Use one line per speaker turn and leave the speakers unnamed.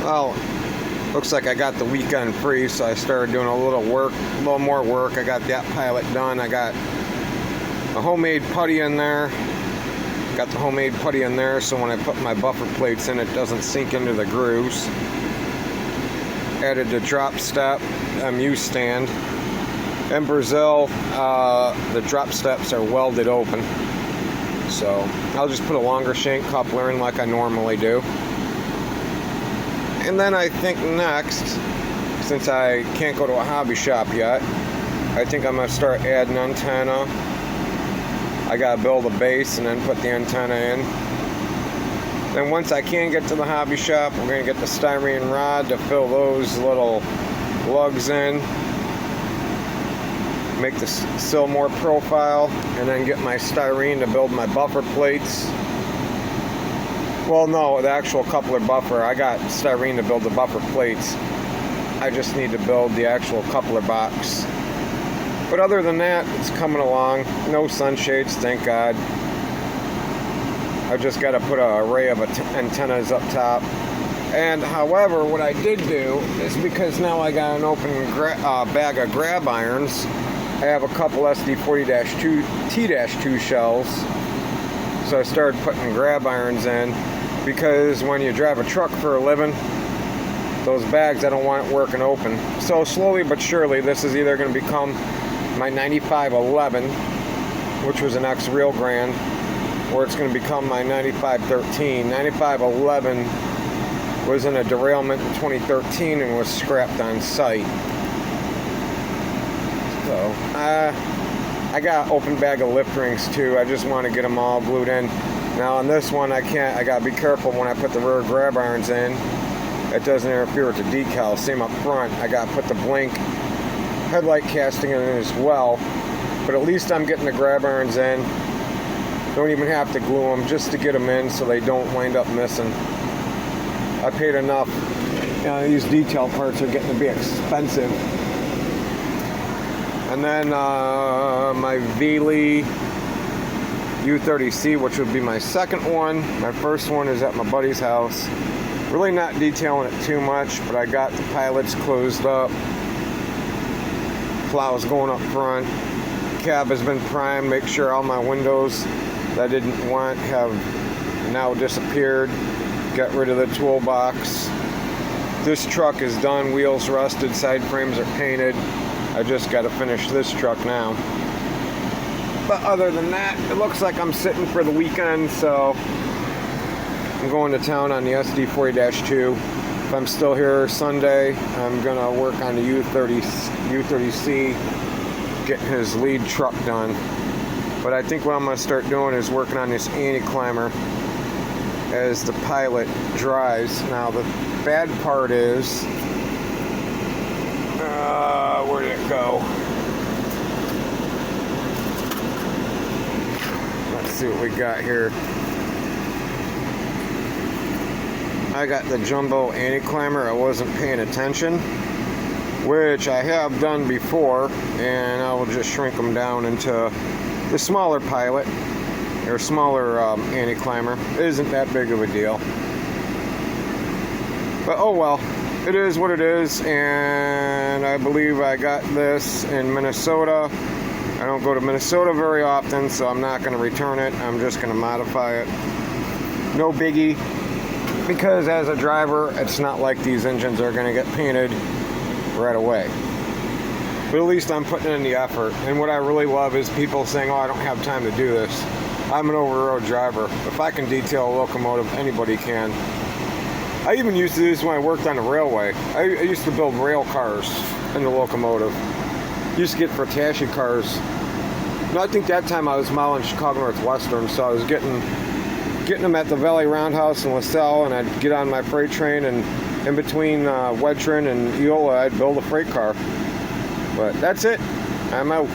Well, looks like I got the weekend free, so I started doing a little more work. I got that pilot done. I got a homemade putty in there. Got the homemade putty in there, so when I put my buffer plates in, it doesn't sink into the grooves. Added the drop step MU stand. In Brazil, the drop steps are welded open, so I'll just put a longer shank coupler in like I normally do. And then I think next, since I can't go to a hobby shop yet, I think I'm going to start adding antenna. I got to build a base and then put the antenna in. Then once I can get to the hobby shop, we're going to get the styrene rod to fill those little lugs in. Make the sill more profile, and then get my styrene to build my buffer plates. Well, no, the actual coupler buffer. I got styrene to build the buffer plates. I just need to build the actual coupler box. But other than that, it's coming along. No sunshades, thank God. I just got to put an array of antennas up top. And however, what I did do is, because now I got an open bag of grab irons, I have a couple SD40-2 T-2 shells. So I started putting grab irons in, because when you drive a truck for a living, those bags, I don't want it working open. So slowly but surely, this is either going to become my 9511, which was an ex-Real Grand, or it's going to become my 9513. 9511 was in a derailment in 2013 and was scrapped on site. So I got an open bag of lip rings too. I just want to get them all glued in. Now on this one, I got to be careful when I put the rear grab irons in. It doesn't interfere with the decal. Same up front. I got to put the blink headlight casting in as well. But at least I'm getting the grab irons in. Don't even have to glue them, just to get them in so they don't wind up missing. I paid enough. These detail parts are getting to be expensive. And then my Veely U30C, which would be my second one. My first one is at my buddy's house. Really not detailing it too much, but I got the pilots closed up. Plows going up front. Cab has been primed. Make sure all my windows that I didn't want have now disappeared. Got rid of the toolbox. This truck is done. Wheels rusted. Side frames are painted. I just got to finish this truck now. But other than that, it looks like I'm sitting for the weekend, so I'm going to town on the SD40-2. If I'm still here Sunday, I'm going to work on the U30C, getting his lead truck done. But I think what I'm going to start doing is working on this anti-climber as the pilot dries. Now the bad part is, where did it go? Let's see what we got here. I got the jumbo anti-climber. I wasn't paying attention, which I have done before, and I will just shrink them down into the smaller pilot, or smaller anti-climber. It isn't that big of a deal. But oh well, it is what it is, and I believe I got this in Minnesota. I don't go to Minnesota very often, so I'm not going to return it. I'm just going to modify it. No biggie, because as a driver, it's not like these engines are going to get painted right away. But at least I'm putting in the effort. And what I really love is people saying, oh, I don't have time to do this. I'm an over-road driver. If I can detail a locomotive, anybody can. I even used to do this when I worked on the railway. I used to build rail cars in the locomotive. Used to get Fratashi cars. And I think that time I was modeling Chicago Northwestern, so I was getting them at the Valley Roundhouse in LaSalle, and I'd get on my freight train, and in between Wedren and Eola, I'd build a freight car. But that's it. I'm out.